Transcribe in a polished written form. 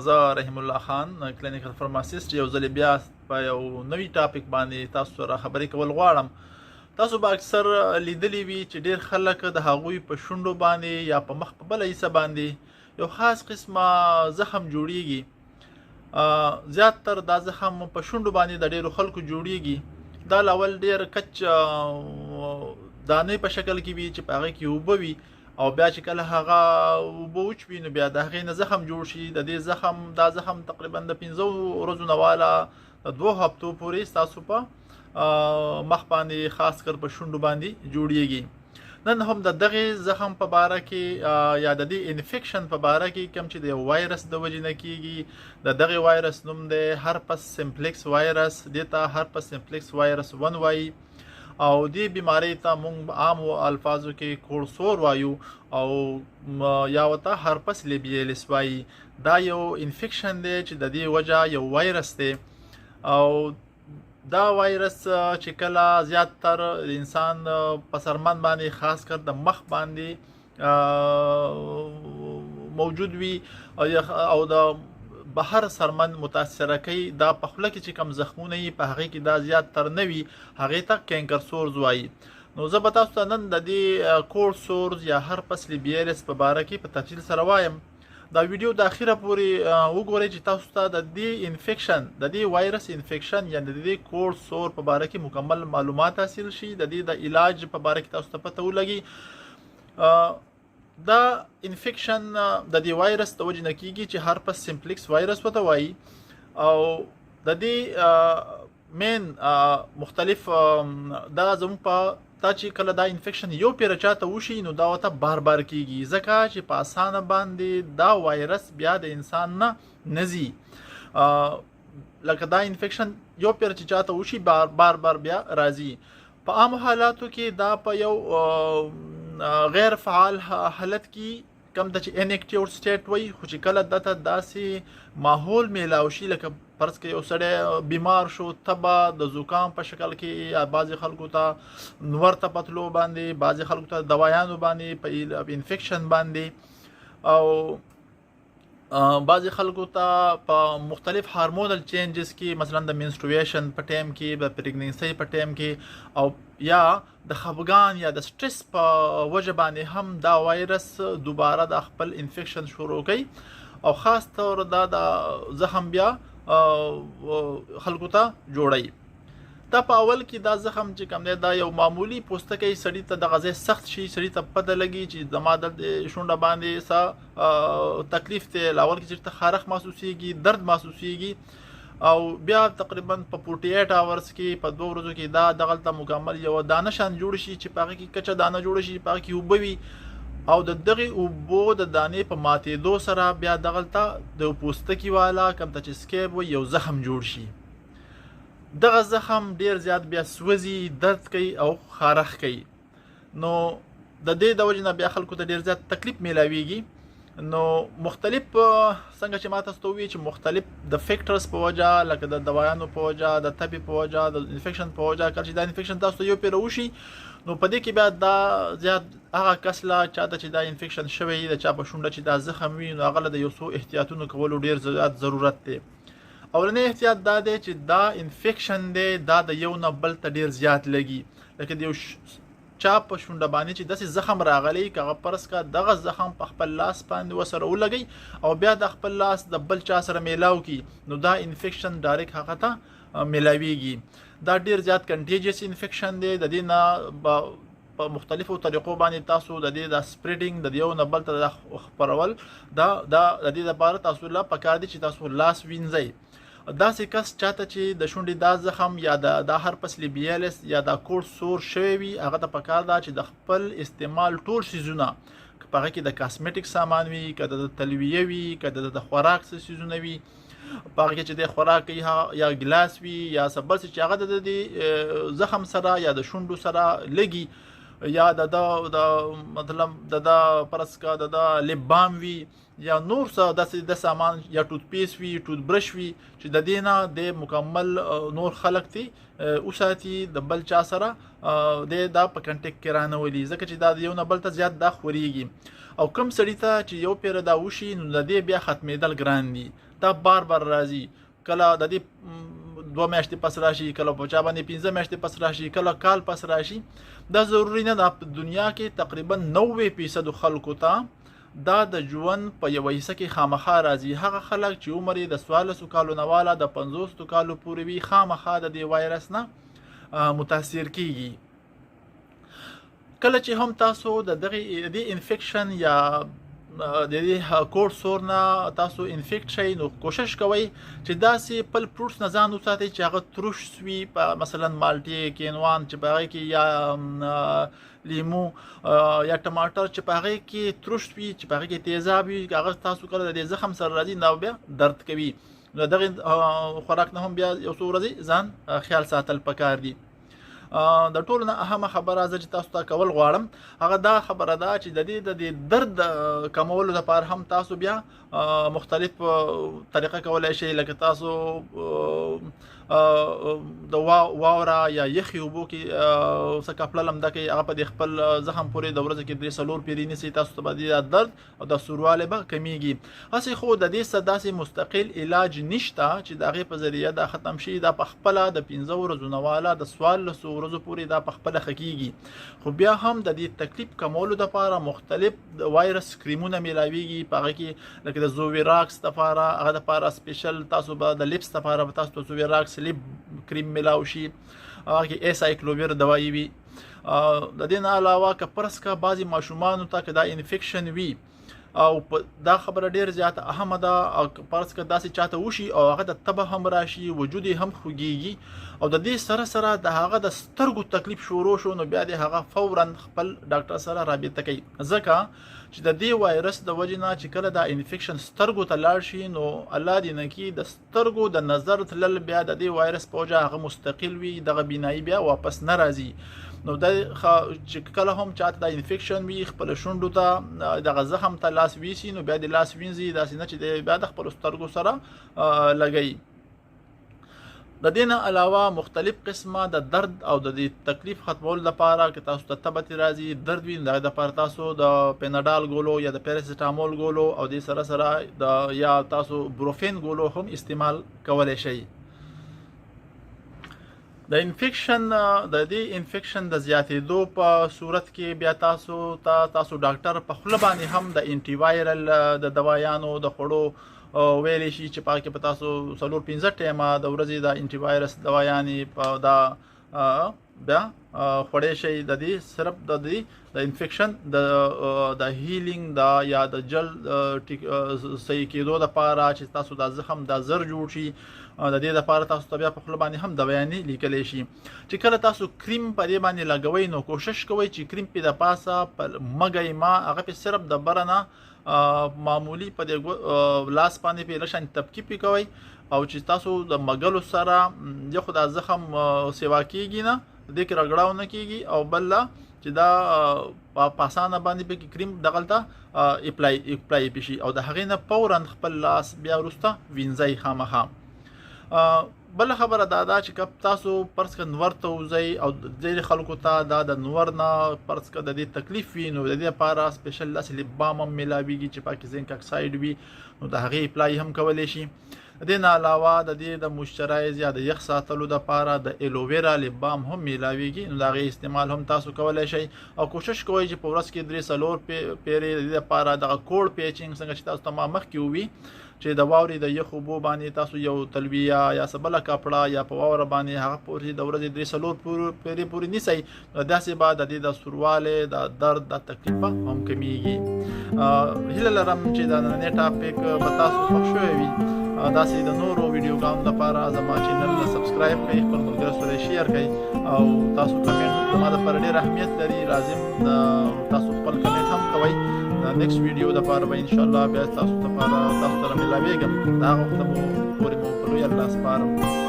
زه رحیم الله خان کلینیکل فارماسیست یو ځل بیا په یو نوی ټاپک باندې تاسو سره خبرې کول غواړم. تاسو به اکثر لیدلی وي چې ډیر خلک د هغوی په شونډو باندې یا په مخ په بله حصه باندې یو خاص قسمه زخم جوړیږي. زیاتر دا زخم په شونډو باندې د ډیرو خلکو جوړیږي. دا لاول ډیر کچ دانې په شکل کې وي چې په هغې کې اوبه وي او بیا چې کله هغه اوبه وچوي نو بیا د هغې نه زخم جوړ شي. د دې دا زخم تقریبا د 15 ورځو نه واله د 2 هفتو پورې ستاسو په مخ باندې خاص کر په شونډو باندې جوړیږي. نن هم د دغې زخم په باره کې یا د دې انفیکشن په باره کې کوم چې د یو وایرس د وجې نه کیږي. د دغې وایرس نوم دی هرپس سمپلیکس وایرس. دې ته هرپس سمپلیکس وایرس 1 وایي او دې بیماری ته موږ عام الفاظو کې کوړ سور وایو او یا ورته هرپس لیبیالیس وایي. دا یو انفیکشن دی چې د دې وجه یو وایرس دی او دا وایرس چې کله زیاتتر د انسان په سرمن باندې خاص کر د مخ باندې موجود وي او د بهر سرمن متاثره کوي. دا په خوله کې چې کم زخمونه وي په هغې کې دا زیاتتر نه وي، هغې ته کینکر سورز وایي. نو زه به تاسو ته نن د دې کوړ سورز یا هرپس لیبیالیس په باره کې په تفصیل سره وایم. دا ویډیو د اخیره پورې وګورئ چې تاسو ته د دې انفیکشن د دې وایرس انفیکشن یا د دې کوړ سور په باره کې مکمل معلومات حاصل شي. د دې د علاج په باره کې تاسو ته پته ولګي. دا انفیکشن د دې وایرس د وجې نه کیږي چې هرپس سمپلیکس وایرس ورته وایي او د دې مین مختلف دا زموږ په تا چې کله دا انفیکشن یو پیره چاته وشي نو دا ورته بار بار کیږي، ځکه چې په اسانه باندې دا وایرس بیا د انسان نه نزي. لکه دا انفیکشن یو پیره چې چاته وشي بار بار بیا راځي. په عام حالاتو کې دا په یو غیر فعال حالت کې کم د چې انیکټیو سټیټ وي، خو چې کله دته داسې ماحول میلاو شي لکه فرض کې یو سړی بیمار شو، تبه د زکام په شکل کې، یا بعضې خلکو ته نور ته پتلو باندې، بعضې خلکو ته دوایانو باندې په انفیکشن باندې، او بعضې خلکو ته په مختلف هارمونل چینجز کې مثلا د منسټرویشن په ټایم کې، د پریګنینسۍ په ټایم کې، او یا د خفګان یا د سټرس په وجه باندې هم دا وایرس دوباره د خپل انفیکشن شروع کوي او خاص طور دا د زخم بیا خلکو ته جوړوي. دا په اول کې دا زخم چې کوم دی دا یو معمولی پوستکی سړي ته د غذای سخت شي، سړي ته پته لګي چې زما د شونډه باندې څه تکلیف دی. لاول کې چې خارښ محسوسیږي، درد محسوسیږي، او بیا تقریبا په 48 اورز کې په 2 ورځو کې دا دغلته مکمل یو دانه شان جوړ شي چې په هغې کې کچه دانه جوړ شي، په هغې کې اوبه وي او د دغې اوبو د دانې په ماتېدو سره بیا دغلته د پوستکي والا کوم ته چې سکیب وي یو زخم جوړ شي. دغه زخم ډیر زیات بیا سوځي، درد کوي او خارښ کوي. نو د دې د وجې نه بیا خلکو ته ډیر زیات تکلیف میلاویږي. نو مختلف څنګه چې ما تاسو ته وویل چې مختلف د فیکټرز په وجه، لکه د دوایانو په وجه، د تبې په وجه، د انفیکشن په وجه، کله چې دا انفیکشن تاسو ته یو پیره وشي نو په دې کې بیا دا زیات هغه کس لا چاته چې دا انفیکشن شوی د چا په شونډه چې دا زخم وي نو هغه له د یو څو احتیاطونو کولو ډیر زیات ضرورت دی. اولنی احتیاط دا دی چې دا انفیکشن دی دا د یو نه بل ته ډیر زیات لګي. لکه د یو چا په شونډه باندې چې داسې زخم راغلی که هغه فرض کا دغه زخم په خپل لاس باندې ورسره ولګي او بیا د خپل لاس د بل چا سره میلاو کی نو دا انفیکشن ډایرکټ هغه ته میلاویږي. دا ډیر زیات کنټیجیس انفیکشن دی. د دې نه په مختلفو طریقو باندې تاسو د دې د سپریډینګ د یو نه بل ته خپرول دا د دې لپاره تاسو لا پکار دي چې تاسو لاس وینځئ. داسې کس چاته چې د شونډې دا زخم یا د هرپس لیبیالیس یا د کوړ سور شوی وي هغه ته پکار ده چې د خپل استعمال ټول څیزونه، که په هغه کې د کاسمیټیک سامان وي، که د تلویه وي، که د خوراک څه څیزونه وي، په هغه کې چې د خوراک یا ګلاس وي یا څه بل څه چې هغه د زخم سره یا د شونډو سره لګي یا د مطلب د پرس کا د لب بام وي یا نور څه د سامان یا ټوت پیس وي ټوت برش وي چې د دې نه د مکمل نور خلق دي وساتي د بل چا سره دا په کنټیکټ کې رانولي ځکه چې دا یو نه بل ته زیات دا خوريږي او کم سړی ته چې یو پیر دا وشي نو د دې بیا ختمېدل ګران دي دا بار راځي کله د دې 2 میاشتې پس راشي کله په چا باندې 15 میاشتې پس راشي کله کال پس راشي دا ضروري نه ده په دنیا کې تقریبا 90% خلکو ته دا د ژوند په یو حصہ کې خامخا راځي هغه خلک چې عمر یې د 14 کالو نه والا د 50 کالو پورې وي خامخا د دې وایرس نه متاثر کیږي کله چې هم تاسو د دغه انفیکشن یا د دې کور سور نه تاسو انفیکټ شئ نو کوشش کوئ چې داسې پل فروټس نه ځان وساتئ چې هغه ترش وي مثلا مالټې کینوان چې په هغې کې یا لیمو یا ټماټر چې په هغې کې ترش وي چې په هغې کې تیزاب وي هغه تاسو کله د دې زخم سره راځي نو بیا درد کوي نو دغه خوراک نه هم بیا یو څو ورځې ځان خیال ساتل پکار دي د ټولو نه اهمه خبره زه چې تاسو ته کول غواړم هغه دا خبره ده چې د دې درد کمولو لپاره هم تاسو بیا مختلف طریقه کولای شئ لکه تاسو د واوره یا یخي اوبو کې څه کپړه لمده کوي هغه په دې خپل زخم پورې د ورځې کې 3-4 پیرې نیسئ تاسو ته به د درد او د سوروالی به کمیږي هسې خو د دې څه داسې مستقل علاج نشته چې د هغې په ذریعه دا ختم شي دا په خپله د 15 ورځو نه واله د 14 ورځو پورې دا په خپله ښه کیږي خو بیا هم د دې تکلیف کمولو دپاره مختلف وایرس کریمونه میلاویږي په هغه کې لکه د زوویراکس دپاره هغه دپاره سپیشل تاسو به د لیپس دپاره به تاسو ته زوویراکس لیپ کریم ملاو شي هغه کې ایسایکلوویر دوایي وي د دې نه علاوه که فرض که بعضې ماشومانو ته که دا انفیکشن وي او دا خبره ډیر زیاته اهمه ده او فرض که داسې چاته وشي او هغه د تبه هم راشي وجود هم خوږیږي او د دې سره سره د هغه د سترګو تکلیف شروع شو نو بیا د هغه فورا خپل ډاکټر سره رابطه کوي ځکه چې د دې وایرس د وجې نه چې کله دا انفیکشن سترګو ته لاړ شي نو الله دې نه کړي د سترګو د نظر تلل بیا د دې وایرس په وجه هغه مستقل وي دغه بینایي بیا واپس نه راځي نو د چې کله هم چاته د انفیکشن وي خپل شونډو ته دغه زخم ته لاس ویسي نو بیا د لاس وینځي داسې نه چې بیا د خپل سترګو سره لګوي د دې نه علاوه مختلف قسمه د درد او د تکلیف ختمولو لپاره که تاسو ته تبه راځي درد وي د لپاره تاسو د پیناډال ګولو یا د پیراسیټامول ګولو او د سره سره یا تاسو بروفین ګولو هم استعمال کولای شئ د انفیکشن د دې انفیکشن د زیاتېدو په صورت کې بیا تاسو ډاکټر په خوله باندې هم د انټي وایرل د دوايانو د خوړو ویلی شي چې پاکه په تاسو 4-15 ټیمه د ورځې د انټي وایرس دوايانې په دا بیا خوړې شي د دې صرف د انفیکشن د هیلینګ یا د جلد صحیح کېدو لپاره چې تاسو د زخم د زر جوړ شي د دې لپاره تاسو ته بیا په خوله باندې هم دوايانې لیکلی شي چې کله تاسو کریم په دې باندې لګوئ نو کوشش کوئ چې کریم په د پاسه مګئ ما هغه په صرف د بره نه معمولی په دې لاس باندې په لشان تبکی پی کوي او چې تاسو د مګلو سره یو خدای زخم سیوا کیږي نه د کې رګړاو نه کیږي او بل چې دا په اسانه باندې په کریم دغلطه اپلای پشي او د هغې نه فورا خپل لاس بیا وروسته وینځئ خامخا بل خبره دا ده چې کله تاسو فرض کړه نور ته وځئ او ځینې خلکو ته دا د نور نه فرض کړه د دې تکلیف وي نو د دې لپاره سپیشل داسې لپ بام هم میلاویږي چې پکې زینک اکساید وي نو د هغې اپلای هم کولی شي د دې نه علاوه د دې د مویسچرایز یا د یخ ساتلو لپاره د الوویرا لپ بام هم میلاویږي نو د هغې استعمال هم تاسو کولی شئ او کوشش کوئ چې په ورځ کې 3-4 پیرې د دې لپاره دغه کوډ پیچینګ څنګه چې تاسو ته ما مخکې ووي چې د واورې د یخ اوبو باندې تاسو یو تلویه یا څه بله کپړه یا په واوره باندې هغه پورې د ورځې 3-4 پیرې پورې نیسئ داسې به د دې د سوروالی د درد د تکلیف هم کمیږي هیله لرم چې دا نننی ټاپک به تاسو خوښ شوی وي داسې د نورو ویډیوګانو لپاره زما چینل نه سبسکرایب کړئ خپل ملګرو سره شیر کړئ او تاسو کمنټ زما دپاره ډېر اهمیت لري لازم تاسو خپل کمنټ هم کوئ نیکسټ ویډیو لپاره به انشاءالله بیا تاسو سره ملاویږم دا وخت مو پورې مو په لوی الله سپارم